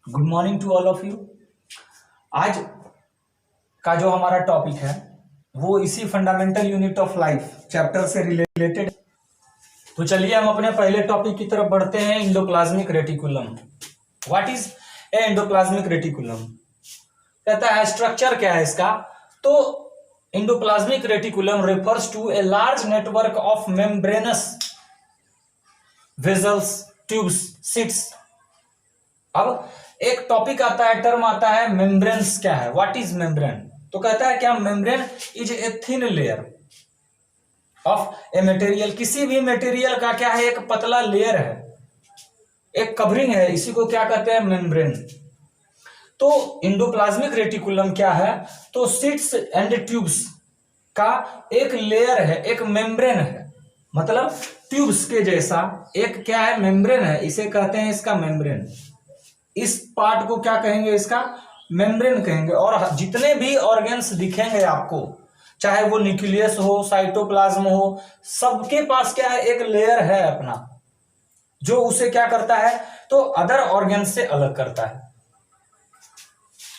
Good morning to all of you. आज का जो हमारा टॉपिक है वो इसी fundamental unit of life chapter से रिलेटेड। तो चलिए हम अपने पहले टॉपिक की तरफ बढ़ते हैं, endoplasmic reticulum. What is a endoplasmic reticulum? कहता है स्ट्रक्चर क्या है इसका। तो endoplasmic reticulum refers to a large network of membranous vesicles, tubes, sheets. अब एक टॉपिक आता है, टर्म आता है मेम्ब्रेन्स। क्या है? What is membrane? तो कहता है क्या membrane is a thin layer of a material. किसी भी मटेरियल का क्या है, एक पतला लेयर है, एक कवरिंग है, इसी को क्या कहते हैं? मेम्ब्रेन। तो एंडोप्लाज्मिक रेटिकुलम क्या है? तो सीट्स एंड ट्यूब्स का एक लेयर है, एक मेम्ब्रेन है, मतलब ट्यूब्स के जैसा एक क्या है? मेम्ब्रेन है, इसे कहते हैं इसका मेम्ब्रेन। इस पार्ट को क्या कहेंगे? इसका मेम्ब्रेन कहेंगे। और जितने भी ऑर्गेन्स दिखेंगे आपको, चाहे वो न्यूक्लियस हो, साइटोप्लाज्म हो, सबके पास क्या है? एक लेयर है अपना, जो उसे क्या करता है? तो अदर ऑर्गेन से अलग करता है।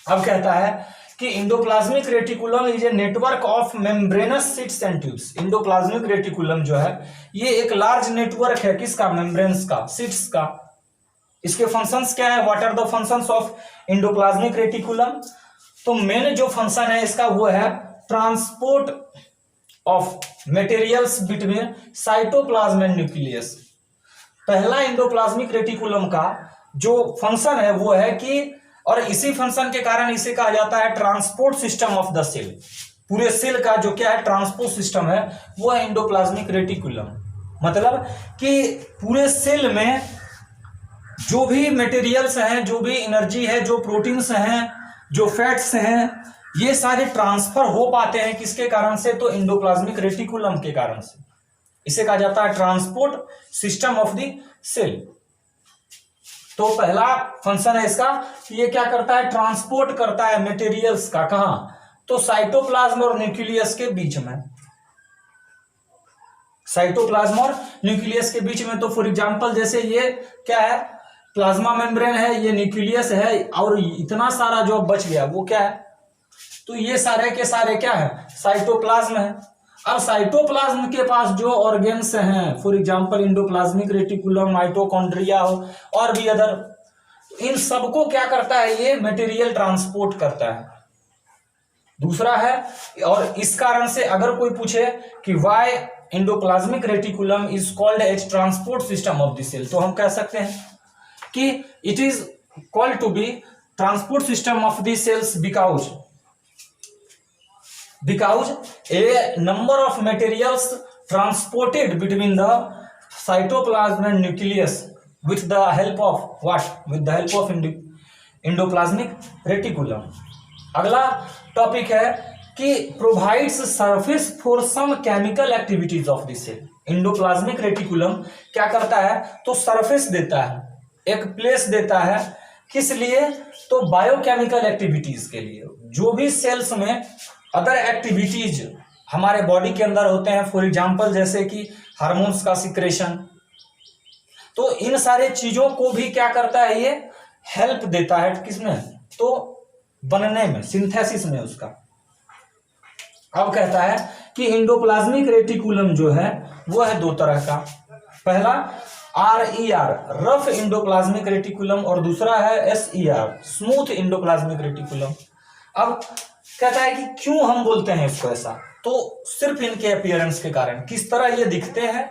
अब कहता है कि endoplasmic reticulum is a network of membranes seats and tubes. Endoplasmic reticulum जो है ये एक लार्ज नेटवर्क है, किसका? मेम्ब्रेन्स का, सीट्स का। इसके फंक्शंस क्या है? What are the functions of endoplasmic reticulum? तो मेन जो फंक्शन है इसका वो है transport of materials between cytoplasm and nucleus. पहला एंडोप्लाज्मिक रेटिकुलम का जो फंक्शन है वो है कि, और इसी फंक्शन के कारण इसे कहा जाता है transport system of the cell. पूरे सेल का जो क्या है ट्रांसपोर्ट सिस्टम है वो है एंडोप्लाज्मिक रेटिकुलम। मतलब कि पूरे सेल में जो भी मटेरियल्स हैं, जो भी एनर्जी है, जो प्रोटीन्स हैं, जो फैट्स हैं, ये सारे ट्रांसफर हो पाते हैं किसके कारण से? तो एंडोप्लाज्मिक रेटिकुलम के कारण से। इसे कहा जाता है transport system of the cell. तो पहला फंक्शन है इसका कि ये क्या करता है? ट्रांसपोर्ट करता है मटेरियल्स का। कहां? तो साइटोप्लाज्म और न्यूक्लियस के बीच में। साइटोप्लाज्म और न्यूक्लियस के बीच में। तो फॉर एग्जांपल जैसे ये क्या है? प्लाज्मा मेम्ब्रेन है, ये न्यूक्लियस है, और इतना सारा जो बच गया वो क्या है? तो ये सारे के सारे क्या है? साइटोप्लाज्म है। अब साइटोप्लाज्म के पास जो ऑर्गेन्स हैं, for example endoplasmic reticulum, mitochondria हो और भी अदर, इन सबको क्या करता है? ये मटेरियल ट्रांसपोर्ट करता है। दूसरा है, और इस कारण से अगर कोई पूछे कि why endoplasmic reticulum is called as transport system of the cell, तो हम कह सकते हैं कि it is called to be transport system of the cells because a number of materials transported between the cytoplasm and nucleus with the help of what? With the help of endoplasmic reticulum. अगला topic है कि provides surface for some chemical activities of the cell. Endoplasmic reticulum क्या करता है? तो surface देता है, एक प्लेस देता है, किस लिए? तो बायोकेमिकल एक्टिविटीज के लिए। जो भी सेल्स में अदर एक्टिविटीज हमारे बॉडी के अंदर होते हैं, फॉर एग्जांपल जैसे कि हार्मोन्स का सिक्रेशन, तो इन सारे चीजों को भी क्या करता है? ये हेल्प देता है किसमें? तो बनने में, सिंथेसिस में उसका। अब कहता है कि एंडोप्लाज्मिक रेटिकुलम जो है वो है दो तरह का। पहला RER रफ एंडोप्लाज्मिक रेटिकुलम, और दूसरा है SER स्मूथ एंडोप्लाज्मिक रेटिकुलम। अब कहता है कि क्यों हम बोलते हैं इसको ऐसा? तो सिर्फ इनके अपीयरेंस के कारण, किस तरह ये दिखते हैं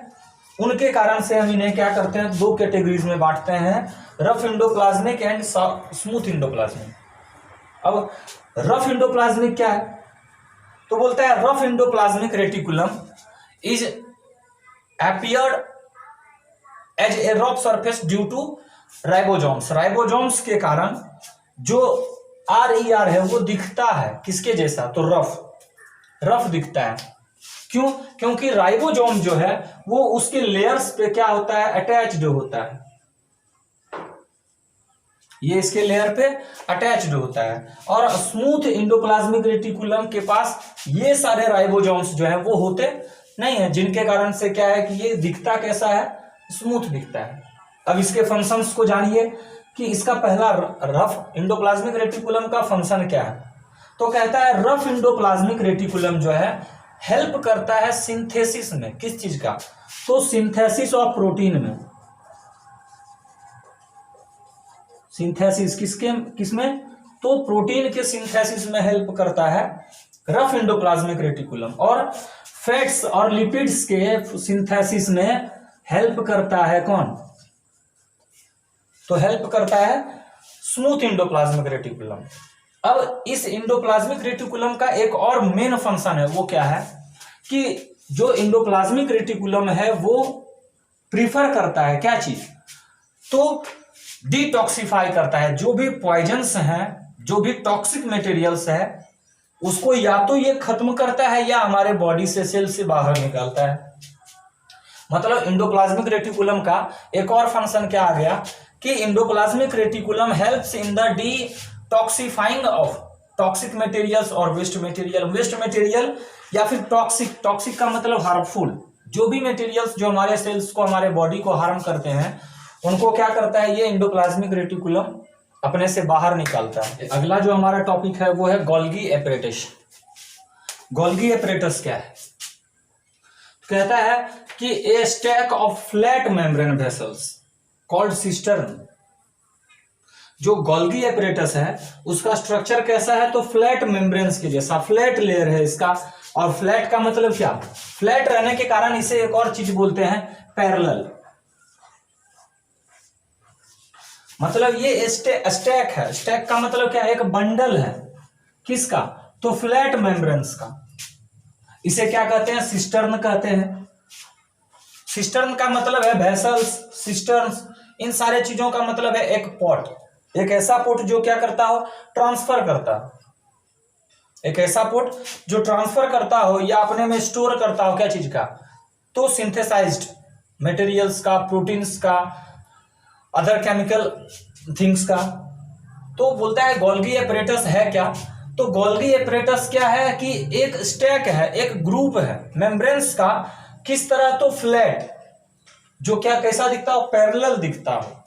उनके कारण से हम इन्हें क्या करते हैं? दो कैटेगरीज में बांटते हैं, rough endoplasmic and smooth endoplasmic. अब रफ एंडोप्लाज्मिक क्या है? तो बोलता है rough endoplasmic reticulum is appeared as a rough surface due to ribosomes. Ribosomes के कारण जो RER है वो दिखता है किसके जैसा? तो रफ दिखता है। क्यों? क्योंकि राइबोसोम जो है वो उसके लेयर्स पे क्या होता है? अटैच्ड होता है। ये इसके लेयर पे अटैच्ड होता है। और स्मूथ एंडोप्लाज्मिक रेटिकुलम के पास ये सारे राइबोसोम्स जो है वो होते नहीं है, जिनके कारण से क्या है कि ये दिखता कैसा है? स्मूथ दिखता है। अब इसके फंक्शंस को जानिए कि इसका पहला रफ एंडोप्लाज्मिक रेटिकुलम का फंक्शन क्या है। तो कहता है रफ एंडोप्लाज्मिक रेटिकुलम जो है हेल्प करता है सिंथेसिस में, किस चीज का, तो सिंथेसिस ऑफ प्रोटीन में। सिंथेसिस किसमें, तो प्रोटीन के सिंथेसिस में हेल्प करता है रफ एंडोप्लाज्मिक रेटिकुलम, और फैट्स और लिपिड्स के सिंथेसिस में हेल्प करता है कौन, तो हेल्प करता है स्मूथ एंडोप्लाज्मिक रेटिकुलम। अब इस एंडोप्लाज्मिक रेटिकुलम का एक और मेन फंक्शन है, वो क्या है कि जो एंडोप्लाज्मिक रेटिकुलम है वो प्रीफर करता है क्या चीज, तो डिटॉक्सिफाई करता है। जो भी पॉइजन्स हैं, जो भी टॉक्सिक मटेरियल्स है, उसको या तो ये खत्म करता है या हमारे बॉडी से, सेल से बाहर निकालता है। मतलब एंडोप्लाज्मिक रेटिकुलम का एक और फंक्शन क्या आ गया कि endoplasmic reticulum helps in the detoxifying of toxic materials और वेस्ट मटेरियल या फिर टॉक्सिक का मतलब हार्मफुल, जो भी मटेरियल्स जो हमारे सेल्स को, हमारे बॉडी को हार्म करते हैं, उनको क्या करता है ये एंडोप्लाज्मिक रेटिकुलम अपने से बाहर निकालता है। अगला जो हमारा टॉपिक है वो है गोल्गी एपरेटस। गोल्गी एपरेटस क्या है, कहता है कि ए stack of flat membrane vessels called cistern. जो गोल्गी एपरेटस है उसका स्ट्रक्चर कैसा है, तो फ्लैट मेम्ब्रेन्स के जैसा, फ्लैट लेयर है इसका। और फ्लैट का मतलब क्या, फ्लैट रहने के कारण इसे एक और चीज बोलते हैं पैरेलल। मतलब ये स्टैक है, स्टैक का मतलब क्या है, एक बंडल है, किसका, तो फ्लैट मेम्ब्रेन्स का। इसे क्या कहते हैं, सिस्टर्न कहते हैं। सिस्टर्न का मतलब है वेसल्स, सिस्टर्न्स, इन सारे चीजों का मतलब है एक पॉट, एक ऐसा पोट जो क्या करता हो, ट्रांसफर करता हो, एक ऐसा पोट जो ट्रांसफर करता हो या अपने में स्टोर करता हो क्या चीज का, तो सिंथेसाइज्ड मटेरियल्स का, प्रोटीन्स का, अदर केमिकल थिंग्स का। तो बोलता है गोल्गी एपरेटस है क्या, तो गोल्गी एपरेटस क्या है कि एक स्टैक है, एक ग्रुप है मेम्ब्रेन्स का, किस तरह, तो फ्लैट, जो क्या कैसा दिखता हो, पैरेलल दिखता हो।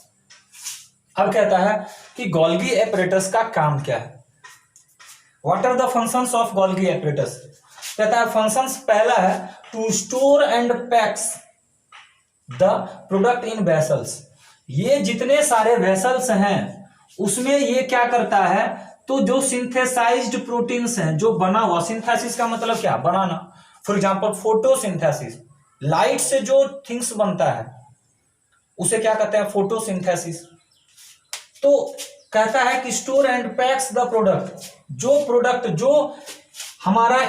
अब कहता है कि गोल्गी एपरेटस का काम क्या है, what are the functions of Golgi apparatus. कहता है फंक्शंस पहला है to store and packs the product in vesicles. ये जितने सारे वेसल्स हैं उसमें ये क्या करता है, तो जो सिंथेसाइज्ड प्रोटीन्स हैं, जो बना हुआ, सिंथेसिस का मतलब क्या, बनाना, फॉर एग्जांपल फोटोसिंथेसिस, लाइट से जो थिंग्स बनता है उसे क्या कहते हैं, फोटोसिंथेसिस। तो कहता है कि store and packs the product, जो प्रोडक्ट जो हमारा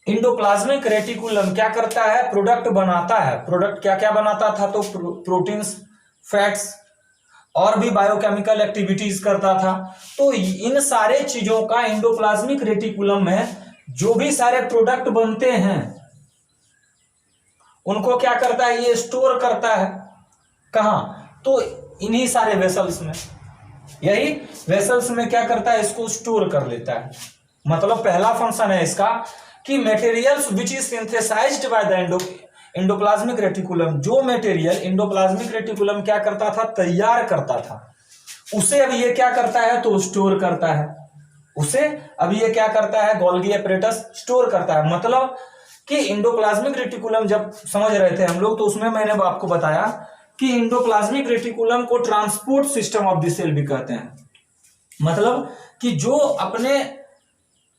एंडोप्लाज्मिक रेटिकुलम क्या करता है, प्रोडक्ट बनाता है। प्रोडक्ट क्या क्या बनाता था, तो प्रोटीन्स, फैट्स और भी बायोकेमिकल एक्टिविटीज करता था। तो इन सारे चीजों का एंडोप्लाज्मिक रेटिकुलम में जो भी सारे प्रोडक्ट बनते हैं उनको क्या करता है, ये स्टोर करता है कहां, तो इन्हीं सारे वेसल्स में। यही वेसल्स में क्या करता है, इसको स्टोर कर लेता है। मतलब पहला फंक्शन है इसका कि materials which is synthesized by the endoplasmic reticulum, जो मटेरियल एंडोप्लाज्मिक रेटिकुलम क्या करता था, तैयार करता था, उसे अब ये क्या करता है, तो स्टोर करता है। उसे अब ये क्या करता है, गोल्गी एपरेटस स्टोर करता है। मतलब कि एंडोप्लाज्मिक रेटिकुलम जब समझ रहे थे हम लोग, तो उसमें मैंने आपको बताया कि एंडोप्लाज्मिक रेटिकुलम को transport system of the cell भी कहते हैं। मतलब कि जो अपने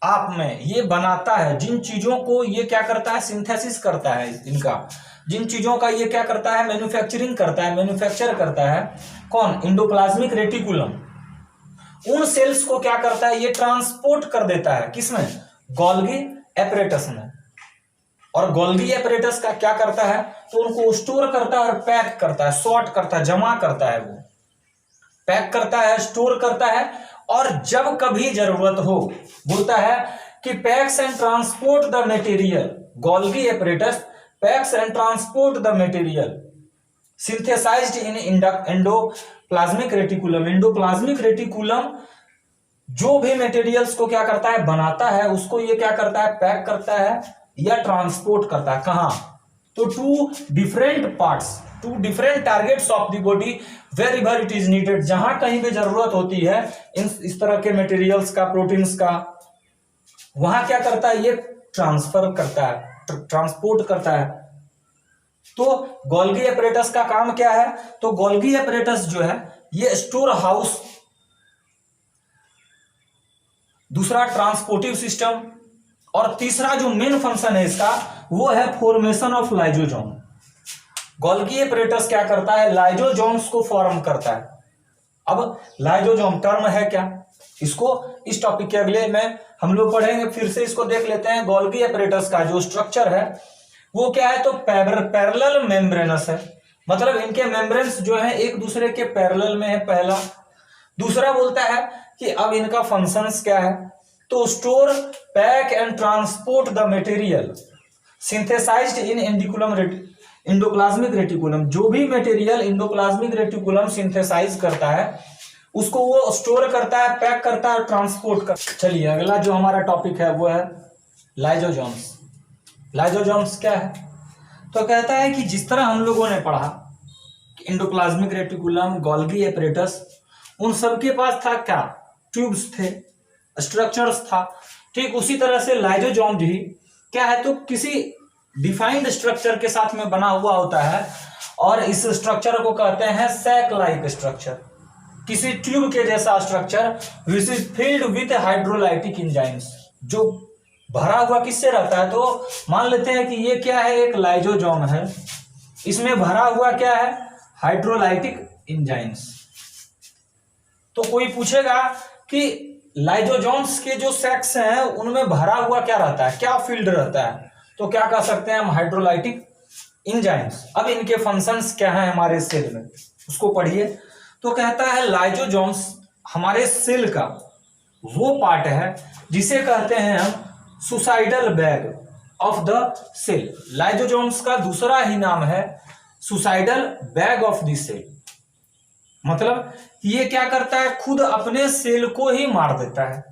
आप में ये बनाता है, जिन चीजों को ये क्या करता है, सिंथेसिस करता है इनका, जिन चीजों का ये क्या करता है, मैन्युफैक्चरिंग करता है, मैन्युफैक्चर करता है कौन, एंडोप्लाज्मिक रेटिकुलम। उन सेल्स को क्या करता है, ये ट्रांसपोर्ट कर देता है किसमें, गोल्गी एपरेटस में। और गोल्गी एपरेटस का क्या करता है, तो उनको स्टोर करता है और पैक करता है, सॉर्ट करता है, जमा करता है, वो पैक करता है, स्टोर करता है। और जब कभी जरूरत हो, बोलता है कि packs and transport the material, Golgi apparatus packs and transport the material synthesized in endoplasmic reticulum. Endoplasmic reticulum जो भी मटेरियल्स को क्या करता है, बनाता है, उसको ये क्या करता है, पैक करता है या ट्रांसपोर्ट करता है, कहां, तो to different parts, to different targets of the body wherever it is needed, जहां कहीं भी जरूरत होती है इस तरह के मटेरियल्स का, प्रोटीन्स का, वहां क्या करता है, ये ट्रांसफर करता है, ट्रांसपोर्ट करता है। तो गोल्गी एपरेटस का काम क्या है, तो गोल्गी एपरेटस जो है ये स्टोर हाउस, दूसरा ट्रांसपोर्टिव सिस्टम, और तीसरा जो मेन फंक्शन है इसका वो है formation of lysosome. Golgi apparatus क्या करता है, लाइजोसोम्स को फॉर्म करता है। अब लाइजोसोम टर्म है क्या, इसको इस टॉपिक के अगले में हम लोग पढ़ेंगे, फिर से इसको देख लेते हैं। गोल्गी एपरेटस का जो स्ट्रक्चर है वो क्या है, तो पैरेलल मेम्ब्रेनस है, मतलब इनके मेम्ब्रेन्स जो है एक दूसरे के पैरेलल में है, पहला। दूसरा बोलता है कि अब इनका फंक्शंस क्या है, तो store, pack and transport the material synthesized in endoplasmic reticulum. जो भी मटेरियल इंडोप्लाज्मिक रेटिकुलम सिंथेसाइज करता है उसको वो स्टोर करता है, पैक करता है, ट्रांसपोर्ट करता है। चलिए अगला जो हमारा टॉपिक है वो है लाइजोसोम्स। लाइजोसोम्स क्या है, तो कहता है कि जिस तरह हम लोगों ने पढ़ा इंडोप्लाज्मिक रेटिकुलम, गोल्गी एपरेटस, उन सबके पास था क्या, ट्यूब्स थे, स्ट्रक्चर्स था, ठीक उसी तरह से लाइजोसोम भी क्या है, तो किसी डिफाइंड स्ट्रक्चर के साथ में बना हुआ होता है, और इस स्ट्रक्चर को कहते हैं सैक लाइक स्ट्रक्चर, किसी ट्यूब के जैसा structure, which is filled with hydrolytic enzymes. जो भरा हुआ किससे रहता है, तो मान लेते हैं कि ये क्या है, एक लाइजोसोम है, इसमें भरा हुआ क्या है, हाइड्रोलाइटिक एंजाइम्स। तो कोई पूछेगा कि लाइजोसोम्स के जो सैक्स हैं उनमें भरा हुआ क्या रहता है, क्या फील्ड रहता है, तो क्या कह सकते हैं हम, हाइड्रोलाइटिक एंजाइम्स। अब इनके फंक्शंस क्या हैं हमारे सेल में, उसको पढ़िए। तो कहता है लाइजोसोम्स हमारे सेल का वो पार्ट है जिसे कहते हैं हम suicidal bag of the cell. Lysosomes का दूसरा ही नाम है suicidal bag of the cell, मतलब ये क्या करता है, खुद अपने सेल को ही मार देता है,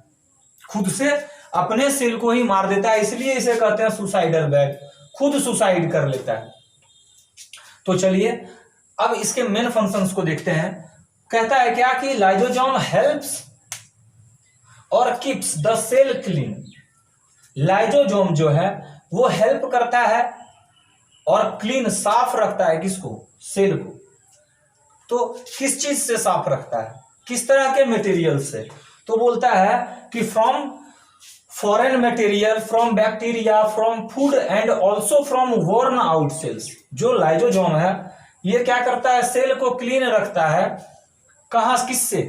खुद से अपने सेल को ही मार देता है, इसलिए इसे कहते हैं सुसाइडल बैग, खुद सुसाइड कर लेता है। तो चलिए अब इसके मेन फंक्शंस को देखते हैं। कहता है क्या कि लाइजोसोम हेल्प्स और keeps the cell clean. Lysosome जो है वो हेल्प करता है और क्लीन, साफ रखता है किसको, सेल को। तो किस चीज से साफ रखता है, किस तरह के मटेरियल से, तो बोलता है कि from foreign material, from bacteria, from food and also from worn out sales. जो लाइजोसोम है ये क्या करता है, सेल को क्लीन रखता है, कहां, किससे,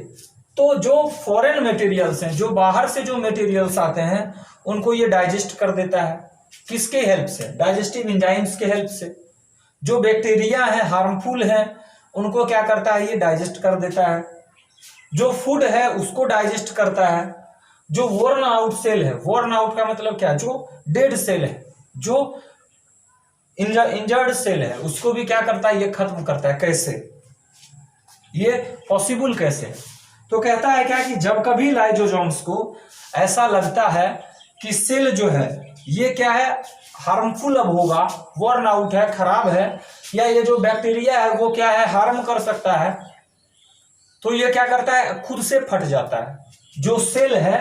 तो जो फॉरेन मटेरियल्स हैं, जो बाहर से जो मटेरियल्स आते हैं उनको ये डाइजेस्ट कर देता है, किसके हेल्प से, डाइजेस्टिव एंजाइम्स के हेल्प से। जो बैक्टीरिया है, हार्मफुल है, उनको क्या करता है, ये डाइजेस्ट कर देता है। जो फूड है उसको डाइजेस्ट करता है। जो वॉर्न आउट सेल है, वॉर्न आउट का मतलब क्या, जो डेड सेल है, जो इंजर्ड सेल है, उसको भी क्या करता है, ये खत्म करता है। कैसे, ये पॉसिबल कैसे है, तो कहता है क्या कि जब कभी लाइजोसोम्स को ऐसा लगता है कि सेल जो है ये क्या है, हार्मफुल अब होगा, वॉर्न आउट है, खराब है, या ये जो बैक्टीरिया है वो क्या है, हार्म कर सकता है, तो ये क्या करता है, खुद से फट जाता है। जो सेल है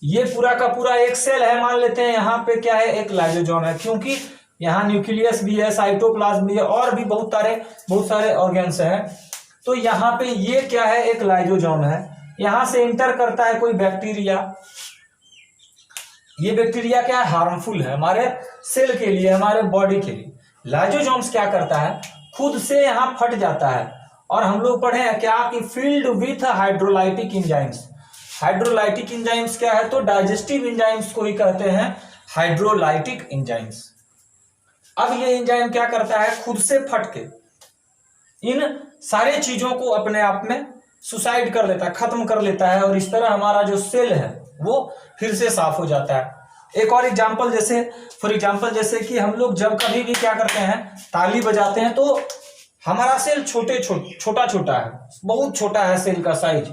ये पूरा का पूरा एक सेल है, मान लेते हैं यहाँ पे क्या है, एक लाइजोसोम है, क्योंकि यहाँ न्यूक्लियस भी है, साइटोप्लाज्म भी है, और भी बहुत सारे ऑर्गेन्स हैं। तो यहाँ पे ये क्या है, एक लाइजोसोम है, यहां से इंटर करता है कोई बैक्टीरिया। ये बैक्टीरिया क्या है, हार्मफुल है हमारे सेल के लिए, हमारे बॉडी के लिए। लाइजोसोम्स क्या करता है, खुद से यहां फट जाता है, और हम लोग पढ़े हैं क्या कि field with hydrolytic enzymes. Hydrolytic enzymes क्या है, तो डाइजेस्टिव एंजाइम्स को ही कहते हैं हाइड्रोलाइटिक एंजाइम्स। अब ये एंजाइम क्या करता है, खुद से फट के इन सारे चीजों को अपने आप में सुसाइड कर लेता है, खत्म कर लेता है, और इस तरह हमारा जो सेल है वो फिर से साफ हो जाता है। एक और एग्जांपल, जैसे फॉर एग्जांपल जैसे कि हम लोग जब कभी भी क्या करते हैं, ताली बजाते हैं, तो हमारा सेल छोटा छोटा है, बहुत छोटा है सेल का साइज,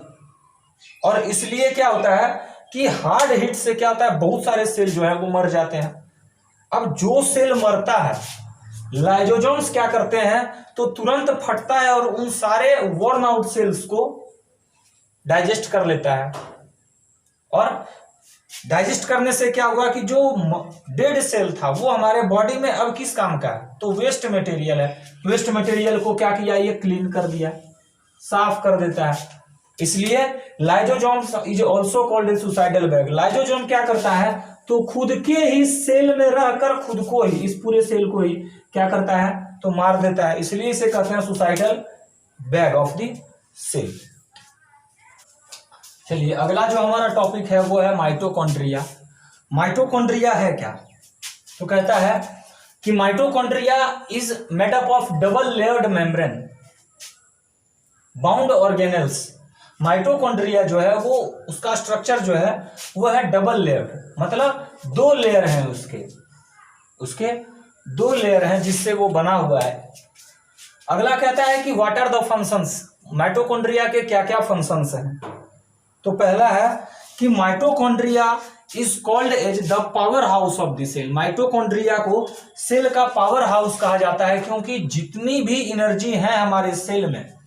और इसलिए क्या होता है कि हार्ड हिट से क्या होता है, बहुत सारे सेल जो है वो मर जाते हैं। अब जो सेल मरता है, लाइजोसोम्स क्या करते हैं, तो तुरंत फटता है और उन सारे वर्न आउट सेल्स को डाइजेस्ट कर लेता है। और डाइजेस्ट करने से क्या हुआ कि जो डेड सेल था वो हमारे बॉडी में अब किस काम का है, तो वेस्ट मटेरियल है। वेस्ट मटेरियल को क्या किया, ये क्लीन कर दिया, साफ कर देता है। इसलिए lysosome is also called suicidal bag. Lysosome क्या करता है, तो खुद के ही सेल में रहकर खुद को ही, इस पूरे सेल को ही क्या करता है, तो मार देता है। इसलिए इसे कहते हैं suicidal bag of the cell. चलिए अगला जो हमारा टॉपिक है वो है माइटोकॉन्ड्रिया। माइटोकॉन्ड्रिया है क्या, तो कहता है कि mitochondria is made up of double layered membrane bound organelles. Mitochondria जो है वो उसका स्ट्रक्चर जो है वो है डबल लेयर्ड, मतलब दो लेयर हैं उसके दो लेयर हैं जिससे वो बना हुआ है। अगला कहता है कि what are the functions, mitochondria के क्या क्या फंक्शंस हैं। तो पहला है कि mitochondria is called as the power house of the cell. Mitochondria को सेल का पावर हाउस कहा जाता है, क्योंकि जितनी भी एनर्जी है हमारे सेल में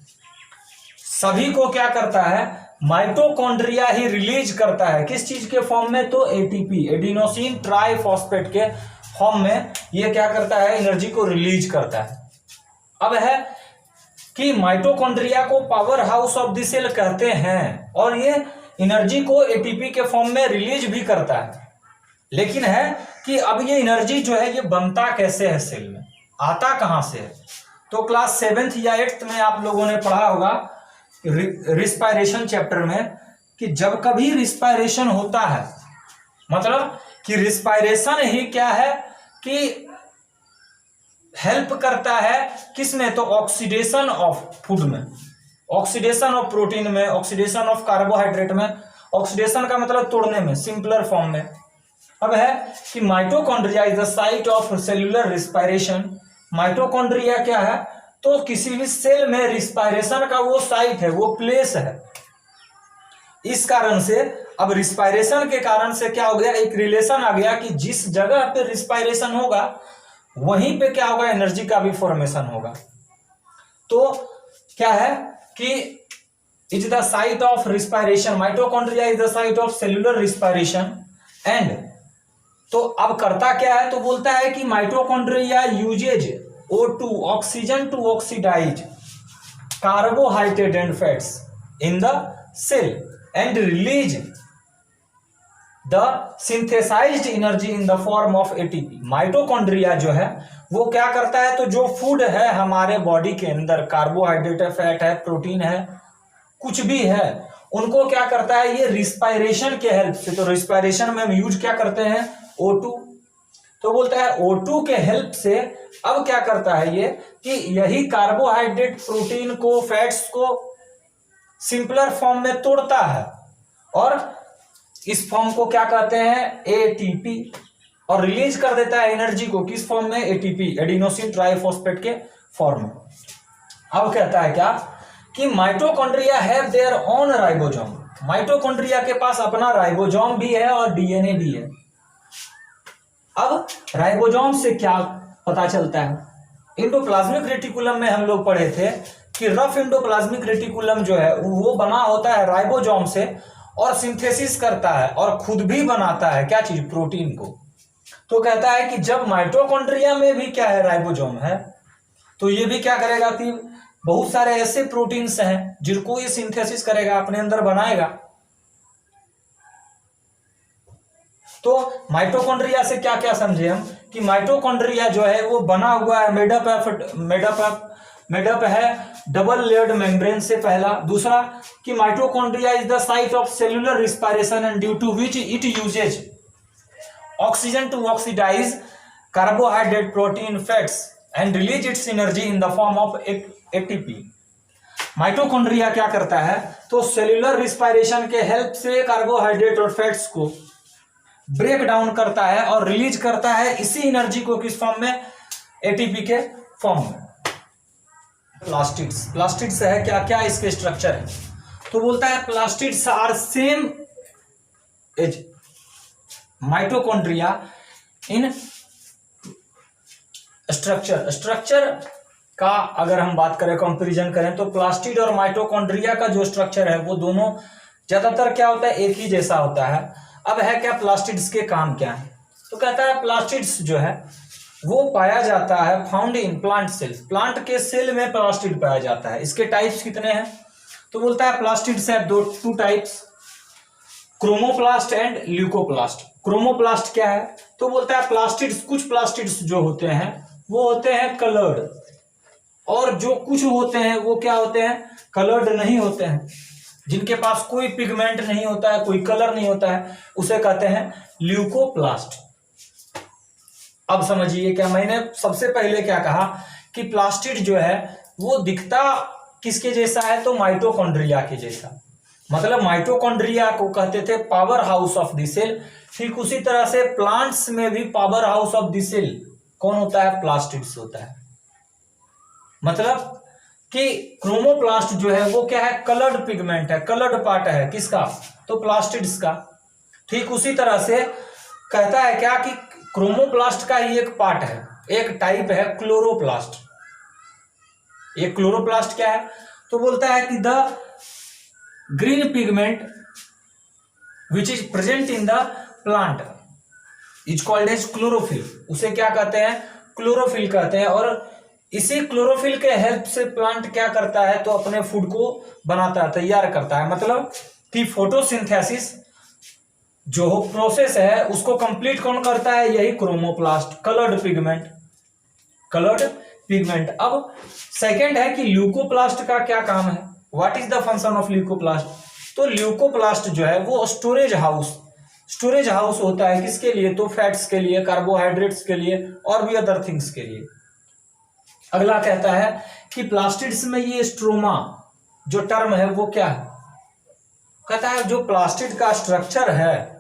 सभी को क्या करता है, माइटोकॉन्ड्रिया ही रिलीज करता है। किस चीज के फॉर्म में, तो एटीपी, एडिनोसिन ट्राइफॉस्फेट के फॉर्म में ये क्या करता है, एनर्जी को रिलीज करता है। अब है कि माइटोकॉन्ड्रिया को power house of the cell कहते हैं और ये एनर्जी को एटीपी के फॉर्म में रिलीज भी करता है। लेकिन है कि अब ये एनर्जी जो है ये बनता कैसे है सेल में, आता कहां से है। तो क्लास 7th या 8th में आप लोगों ने पढ़ा होगा रिस्पायरेशन चैप्टर में कि जब कभी रिस्पायरेशन होता है, मतलब कि रिस्पायरेशन ही क्या है कि हेल्प करता है किसमें, तो ऑक्सीडेशन ऑफ फूड में, ऑक्सीडेशन ऑफ प्रोटीन में, ऑक्सीडेशन ऑफ कार्बोहाइड्रेट में। ऑक्सीडेशन का मतलब तोड़ने में, सिंपलर फॉर्म में। अब है कि mitochondria is the site of cellular respiration. Mitochondria क्या है, तो किसी भी सेल में रिस्पायरेशन का वो साइट है, वो प्लेस है। इस कारण से अब रिस्पायरेशन के कारण से क्या हो गया, एक रिलेशन आ गया कि जिस जगह पे रिस्पायरेशन होगा वहीं पे क्या होगा, एनर्जी का भी फॉर्मेशन होगा। तो क्या है कि is the site of respiration, mitochondria is the site of cellular respiration and. तो अब करता क्या है, तो बोलता है कि mitochondria uses O2 oxygen to oxidize carbohydrate and fats in the cell and release the synthesized energy in the form of ATP. Mitochondria जो है वो क्या करता है, तो जो फूड है हमारे बॉडी के अंदर, कार्बोहाइड्रेट है, फैट है, प्रोटीन है, कुछ भी है, उनको क्या करता है, ये रिस्पायरेशन के हेल्प से। तो रिस्पायरेशन में हम यूज क्या करते हैं, O2। तो बोलता है O2 के हेल्प से अब क्या करता है ये कि यही कार्बोहाइड्रेट, प्रोटीन को, फैट्स को सिंपलर फॉर्म में तोड़ता है और इस फॉर्म को क्या कहते हैं, एटीपी, और रिलीज कर देता है एनर्जी को किस फॉर्म में, एटीपी, एडिनोसिन ट्राइफॉस्फेट के फॉर्म में। अब कहता है क्या कि mitochondria have their own ribosome. Mitochondria के पास अपना राइबोसोम भी है और डीएनए भी है। अब राइबोसोम से क्या पता चलता है, इंडोप्लाज्मिक रेटिकुलम में हम लोग पढ़े थे कि रफ इंडोप्लाज्मिक रेटिकुलम जो है वो बना होता है राइबोसोम से और सिंथेसिस करता है और खुद भी बनाता है क्या चीज, प्रोटीन को। तो कहता है कि जब माइटोकॉन्ड्रिया में भी क्या है, राइबोसोम है, तो ये भी क्या करेगा कि बहुत सारे ऐसे प्रोटीन्स हैं जिनको ये सिंथेसिस करेगा, अपने अंदर बनाएगा। तो माइटोकॉन्ड्रिया से क्या क्या समझे हम कि माइटोकॉन्ड्रिया जो है वो बना हुआ है, मेडअप है डबल लेयर्ड मेम्ब्रेन से, पहला। दूसरा कि mitochondria is the site of cellular respiration and due to which it uses oxygen to oxidize carbohydrate, protein, fats and release its energy in the form of ATP. Mitochondria क्या करता है, तो cellular respiration के help से carbohydrate और fats को break down करता है और रिलीज करता है इसी एनर्जी को किस फॉर्म में, एटीपी के फॉर्म में। प्लास्टिड्स, प्लास्टिड्स है क्या क्या इसके स्ट्रक्चर है, तो बोलता है plastids are same as mitochondria in structure का अगर हम बात करें, कंपैरिजन करें, तो प्लास्टिड और माइटोकॉन्ड्रिया का जो स्ट्रक्चर है वो दोनों ज्यादातर क्या होता है, एक ही जैसा होता है। अब है क्या प्लास्टिड्स के काम क्या है, तो कहता है प्लास्टिड्स जो है वो पाया जाता है found in plant cells, plant के सेल में प्लास्टिड पाया जाता है। इसके टाइप्स कितने हैं, तो बोलता है प्लास्टिड्स है two types, chromoplast and leucoplast. Chromoplast क्या है, तो बोलता है प्लास्टिड्स, कुछ प्लास्टिड्स जो होते हैं वो होते हैं कलर्ड, और जो कुछ होते हैं वो क्या होते हैं, कलर्ड नहीं होते हैं, जिनके पास कोई पिगमेंट नहीं होता है, कोई कलर नहीं होता है, उसे कहते हैं ल्यूकोप्लास्ट। अब समझिए क्या मैंने सबसे पहले क्या कहा कि प्लास्टिड जो है वो दिखता किसके जैसा है, तो माइटोकॉन्ड्रिया के जैसा, मतलब माइटोकॉन्ड्रिया को कहते थे power house of the cell. ठीक उसी तरह से प्लांट्स में भी power house of the cell कौन होता है, प्लास्टिड्स होता है। मतलब कि क्रोमोप्लास्ट जो है वो क्या है, कलर्ड पिगमेंट है, कलर्ड पार्ट है किसका, तो प्लास्टिड्स का। ठीक उसी तरह से कहता है क्या कि क्रोमोप्लास्ट का ही एक पार्ट है, एक टाइप है क्लोरोप्लास्ट। ये क्लोरोप्लास्ट क्या है, तो बोलता है कि the green pigment which is present in the plant is called as chlorophyll. उसे क्या कहते हैं, क्लोरोफिल कहते हैं। और इसी क्लोरोफिल के हेल्प से प्लांट क्या करता है, तो अपने फूड को बनाता है, तैयार करता है। मतलब कि फोटोसिंथेसिस जो प्रोसेस है उसको कंप्लीट कौन करता है, यही chromoplast, coloured pigment, coloured pigment. अब सेकंड है कि ल्यूकोप्लास्ट का क्या काम है, what is the function of leucoplast, तो ल्यूकोप्लास्ट जो है वो स्टोरेज हाउस होता है किसके लिए, तो फैट्स के लिए, कार्बोहाइड्रेट्स के लिए और भी अदर थिंग्स के लिए। अगला कहता है कि प्लास्टिड्स में ये स्ट्रोमा जो टर्म है वो क्या है, कहता है जो प्लास्टिड का स्ट्रक्चर है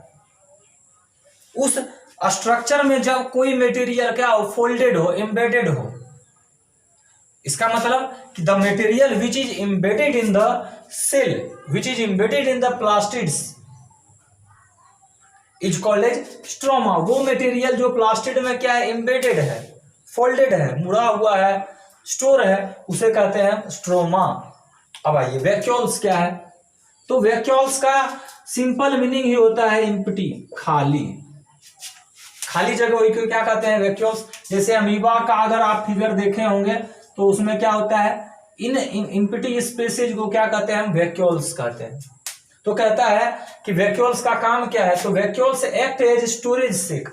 उस स्ट्रक्चर में जब कोई मटेरियल क्या हो, फोल्डेड हो, एम्बेडेड हो, इसका मतलब कि the material which is embedded in the cell, which is embedded in the plastids is called as stroma. वो मटेरियल जो प्लास्टिड में क्या है, एम्बेडेड है, फोल्डेड है, मुड़ा हुआ है, स्टोर है, उसे कहते हैं स्ट्रोमा। अब आइए वैक्यूल्स क्या है, तो वैक्यूल्स का सिंपल मीनिंग ही होता है एम्प्टी, खाली जगह वही को क्या कहते हैं, वैक्यूल्स। जैसे अमीबा का अगर आप फिगर देखे होंगे तो उसमें क्या होता है, इन एम्प्टी स्पेसेज को क्या कहते हैं, हम वैक्यूल्स कहते हैं। तो कहता है कि वैक्यूल्स का काम क्या है, तो वैक्यूल्स एक्ट एज स्टोरेज सेक।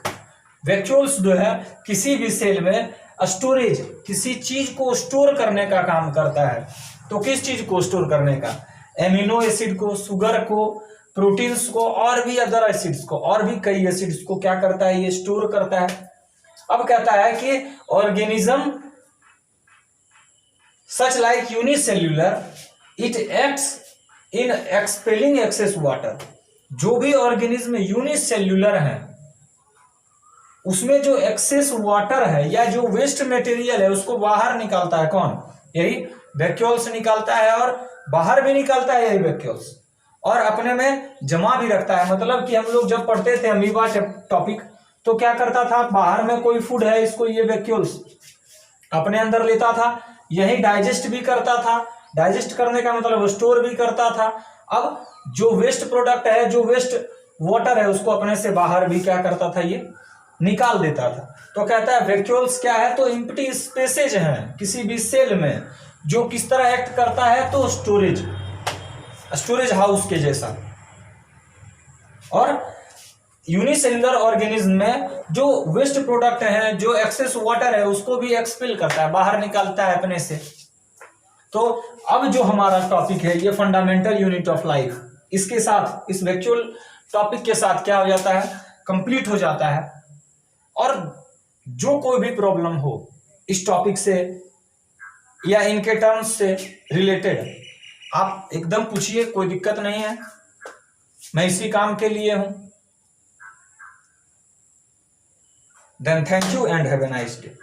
वैक्यूल्स जो है किसी भी सेल में स्टोरेज, किसी चीज को स्टोर करने का काम करता है। तो किस चीज को स्टोर करने का, एमिनो एसिड को, शुगर को, प्रोटीन्स को और भी अदर एसिड्स को, और भी कई एसिड्स को क्या करता है, ये स्टोर करता है। अब कहता है कि organism such like unicellular it acts in expelling excess water. जो भी ऑर्गेनिज्म यूनिसेल्यूलर है उसमें जो एक्सेस वाटर है या जो वेस्ट मटेरियल है उसको बाहर निकालता है कौन, यही वैक्यूल्स निकालता है, और बाहर भी निकालता है यही वैक्यूल्स, और अपने में जमा भी रखता है। मतलब कि हम लोग जब पढ़ते थे अमीबा टॉपिक तो क्या करता था, बाहर में कोई फूड है, इसको ये वैक्यूल्स अपने अंदर लेता था, यही डाइजेस्ट भी करता था, डाइजेस्ट करने का मतलब स्टोर भी करता था। अब जो वेस्ट प्रोडक्ट है, जो वेस्ट वाटर है, उसको अपने से बाहर भी क्या करता था, ये निकाल देता था। तो कहता है वैक्यूल्स क्या है, तो एम्प्टी स्पेसेज हैं किसी भी सेल में, जो किस तरह एक्ट करता है, तो स्टोरेज हाउस के जैसा। और यूनिसेल्युलर ऑर्गेनिज्म में जो वेस्ट प्रोडक्ट है, जो एक्सेस वाटर है, उसको भी एक्सपेल करता है, बाहर निकालता है अपने से। तो अब जो हमारा टॉपिक है ये फंडामेंटल यूनिट ऑफ लाइफ, इसके साथ, इस वैक्यूल टॉपिक के साथ क्या हो जाता है, कंप्लीट हो जाता है। और जो कोई भी प्रॉब्लम हो इस टॉपिक से या इनके टर्म्स से रिलेटेड, आप एकदम पूछिए, कोई दिक्कत नहीं है, मैं इसी काम के लिए हूं। Then thank you and have a nice day.